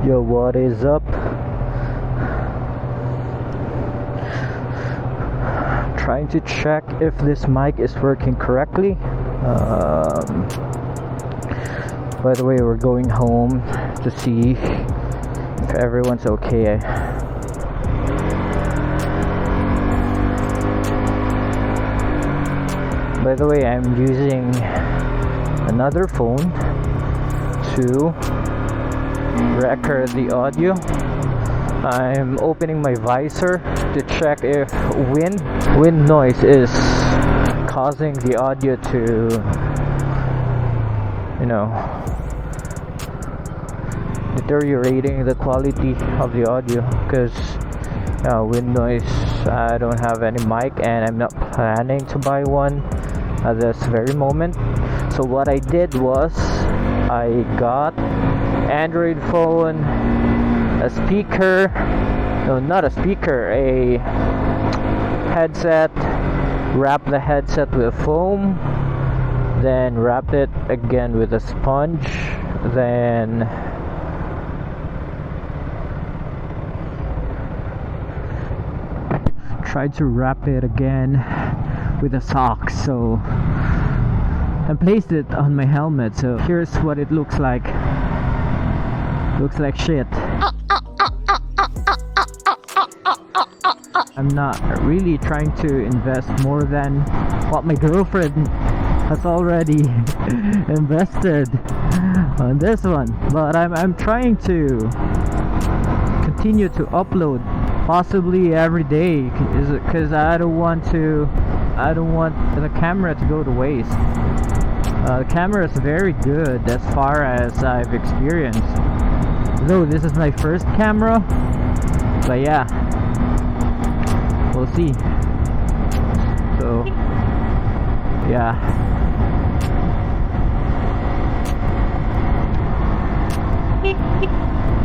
Yo, what is up? Trying to check if this mic is working correctly. By the way, we're going home to see if everyone's okay. By the way, I'm using another phone to record the audio. I'm opening my visor to check if wind noise is causing the audio to, deteriorating the quality of the audio, because wind noise, I don't have any mic and I'm not planning to buy one at this very moment. So what I did was I got Android phone, a speaker, no, not a speaker, a headset, wrapped the headset with foam, then wrapped it again with a sponge, then tried to wrap it again with a sock, so and placed it on my helmet. So here's what it looks like. Looks like shit. I'm not really trying to invest more than what my girlfriend has already invested on this one, but I'm trying to continue to upload possibly every day, because I don't want the camera to go to waste. The camera is very good as far as I've experienced, though this is my first camera, but yeah, we'll see. So yeah,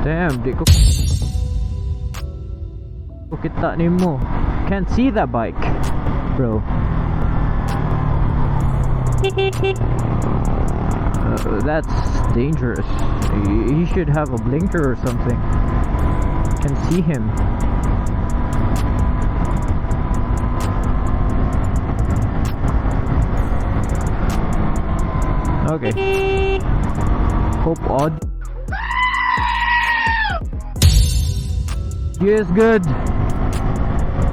damn, di ko kita nimo. Can't see that bike, bro. That's dangerous. He should have a blinker or something. Can see him. Okay. Hope odd. He is good.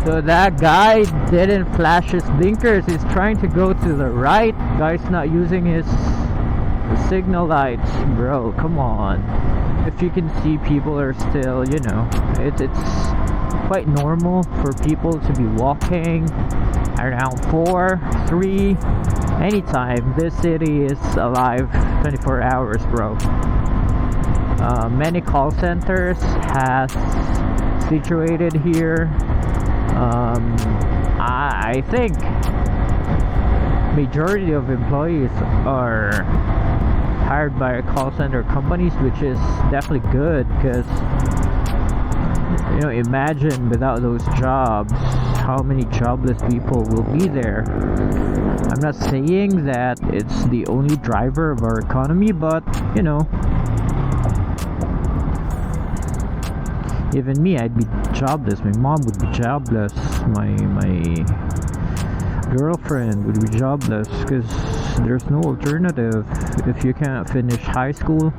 So that guy didn't flash his blinkers. He's trying to go to the right. Guy's not using his signal lights, bro. Come on. If you can see, people are still, it's quite normal for people to be walking around 4, 3, anytime. This city is alive 24 hours, bro. Many call centers has situated here. I think majority of employees are hired by call center companies, which is definitely good, because imagine without those jobs, how many jobless people will be there. I'm not saying that it's the only driver of our economy, but even me, I'd be jobless. My mom would be jobless. My girlfriend would be jobless, because there's no alternative. If you can't finish high school,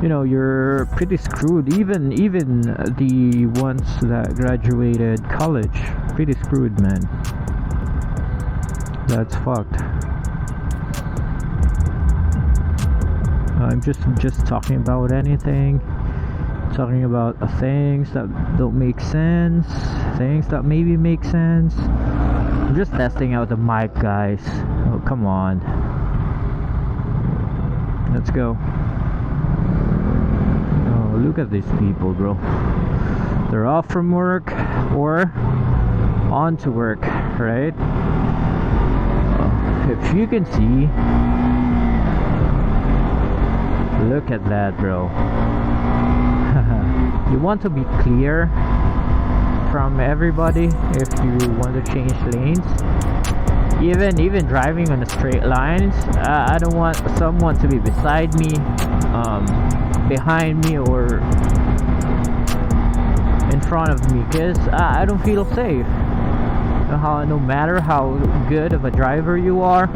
you're pretty screwed. Even the ones that graduated college, pretty screwed, man. That's fucked. I'm just talking about anything. Talking about things that don't make sense, things that maybe make sense. I'm just testing out the mic, guys. Oh, come on. Let's go. Oh, look at these people, bro. They're off from work or on to work, right? If you can see, look at that, bro. You want to be clear from everybody if you want to change lanes. Even driving on the straight lines, I don't want someone to be beside me, behind me, or in front of me, because I don't feel safe. No matter how good of a driver you are,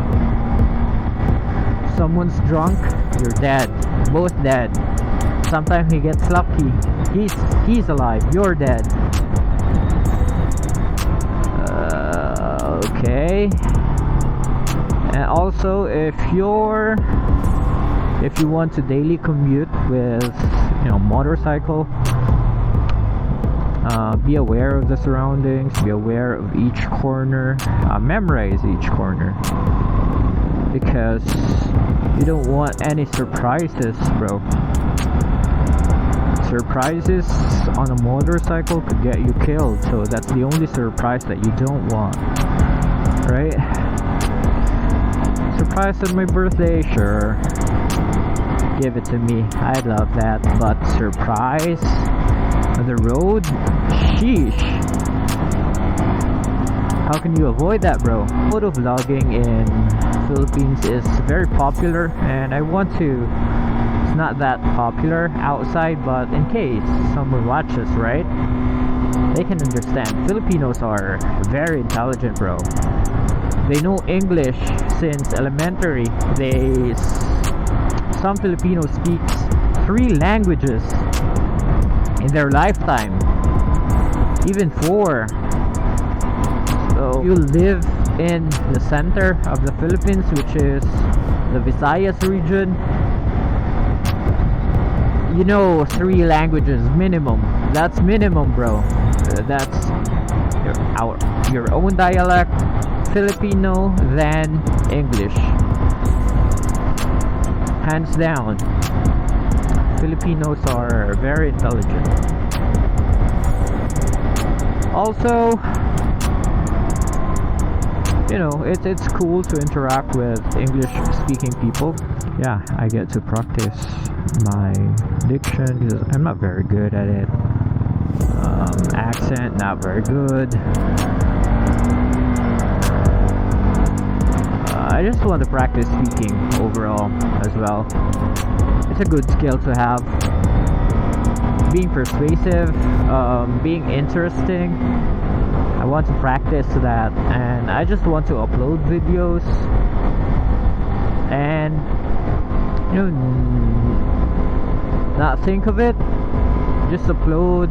someone's drunk, you're dead. Both dead. Sometimes he gets lucky. He's alive. You're dead. Okay. And also, if you want to daily commute with, motorcycle, be aware of the surroundings. Be aware of each corner. Memorize each corner, because you don't want any surprises, bro. Surprises on a motorcycle could get you killed, so that's the only surprise that you don't want, right? Surprise on my birthday, sure, give it to me, I love that. But surprise on the road, sheesh, how can you avoid that, bro? Motovlogging in Philippines is very popular, and I want to. It's not that popular outside, but in case someone watches, right? They can understand. Filipinos are very intelligent, bro. They know English since elementary. Some Filipinos speak 3 languages in their lifetime, even 4. So you live in the center of the Philippines, which is the Visayas region. 3 languages minimum. That's minimum, bro. That's your own dialect, Filipino, then English. Hands down. Filipinos are very intelligent. Also, it's cool to interact with English-speaking people. Yeah, I get to practice my diction because I'm not very good at it. Accent, not very good. I just want to practice speaking overall as well. It's a good skill to have. Being persuasive, being interesting. I want to practice that, and I just want to upload videos and not think of it, just upload,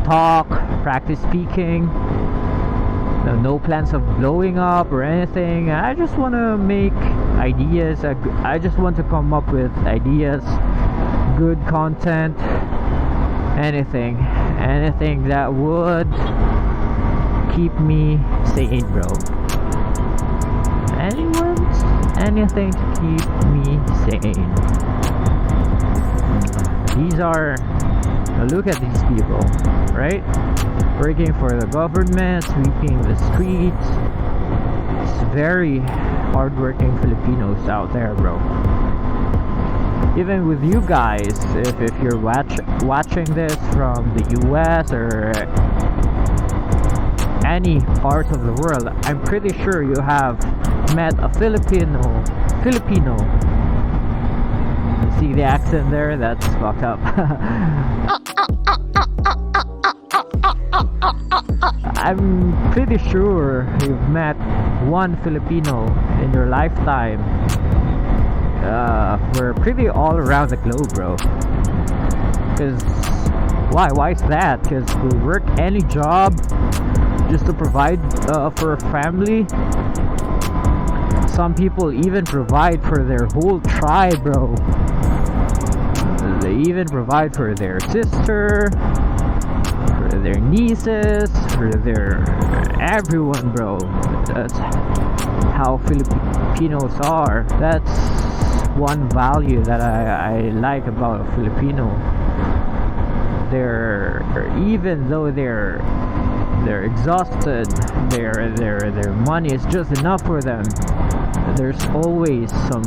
talk, practice speaking. No plans of blowing up or anything. I just want to make ideas. I just want to come up with ideas, good content, anything that would keep me sane, bro. Anything to keep me sane. Look at these people, right? Working for the government, sweeping the streets. It's very hardworking Filipinos out there, bro. Even with you guys, if you're watching this from the US or any part of the world, I'm pretty sure you have met a Filipino. See the accent there? That's fucked up. I'm pretty sure you've met one Filipino in your lifetime. We're pretty all around the globe, bro. Cause why is that? Cause we work any job just to provide for a family. Some people even provide for their whole tribe, bro. They even provide for their sister, for their nieces, for their everyone, bro. That's how Filipinos are. That's one value that I like about a Filipino. Even though they're exhausted, their money is just enough for them, there's always some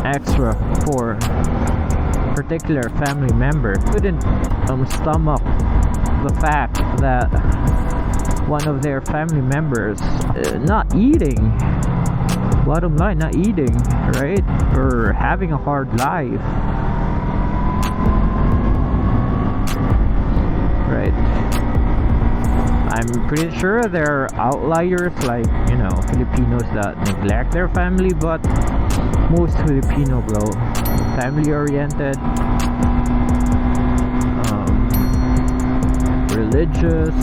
extra for particular family member. Couldn't stomach the fact that one of their family members not eating. Bottom line, not eating, right? Or having a hard life. Right. I'm pretty sure there are outliers like, you know, Filipinos that neglect their family, but most Filipino, bro, family oriented, religious,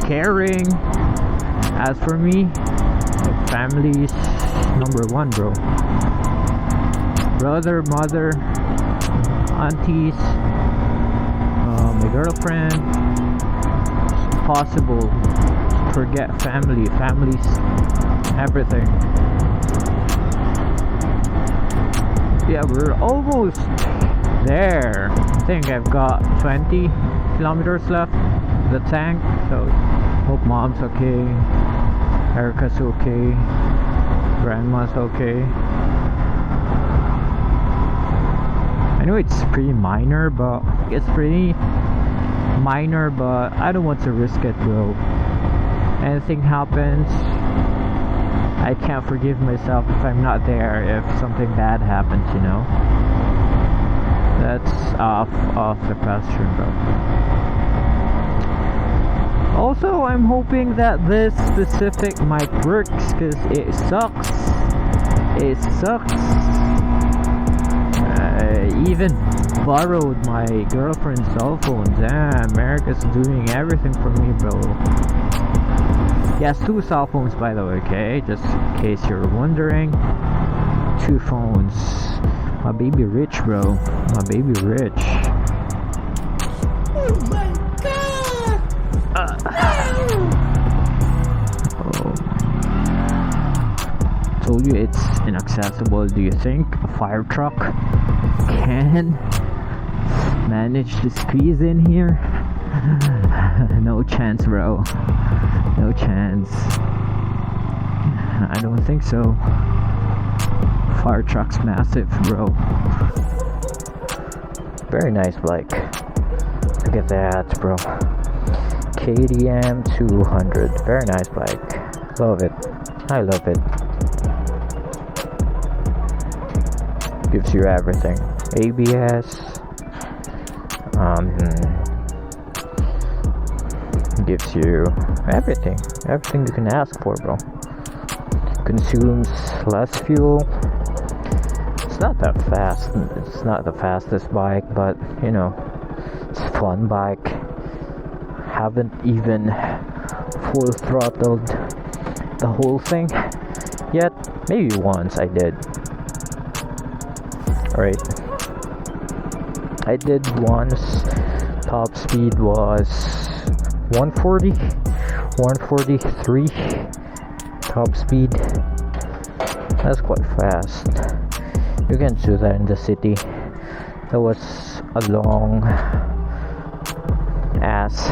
caring. As for me, family's number one, bro. Brother, mother, aunties, my girlfriend. It's impossible to forget family. Family's everything. Yeah, we're almost there. I think I've got 20 kilometers left the tank, so hope mom's okay, Erica's okay, grandma's okay. I know it's pretty minor, but I don't want to risk it, bro. Anything happens, I can't forgive myself if I'm not there if something bad happens, you know. That's off the question, bro. Also, I'm hoping that this specific mic works, cause it sucks. It sucks. I even borrowed my girlfriend's cell phone. Damn, America's doing everything for me, bro. He has 2 cell phones, by the way, okay? Just in case you're wondering. 2 phones. My baby rich, bro. My baby rich. Oh my god! Told you it's inaccessible. Do you think a fire truck can manage to squeeze in here? No chance, bro. No chance. I don't think so. Fire truck's massive, bro. Very nice bike. Look at that, bro. KTM 200. Very nice bike. Love it. I love it. Gives you everything. ABS. Gives you everything. Everything you can ask for, bro. Consumes less fuel. It's not that fast. It's not the fastest bike, but you know, it's a fun bike. Haven't even full throttled the whole thing yet. Maybe once I did. Alright. I did once. Top speed was 140, 143 top speed. That's quite fast. You can do that in the city. That was a long ass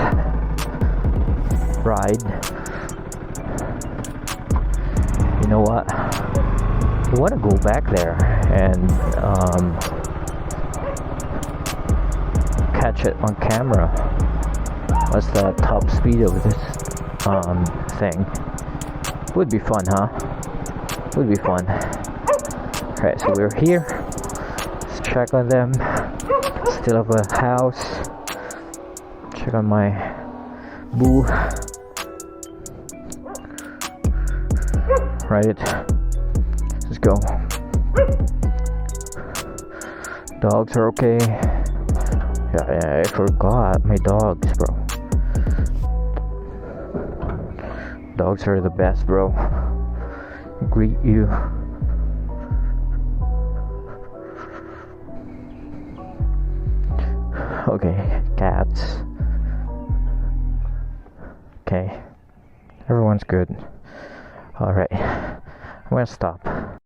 ride. You know what? I want to go back there and catch it on camera. What's the top speed of this thing? Would be fun, huh? Would be fun. Alright, so we're here. Let's check on them. Still have a house. Check on my boo. Right. Let's go. Dogs are okay. Yeah, I forgot my dogs, bro. Dogs are the best, bro. Greet you. Okay, cats. Okay, everyone's good. Alright, I'm gonna stop.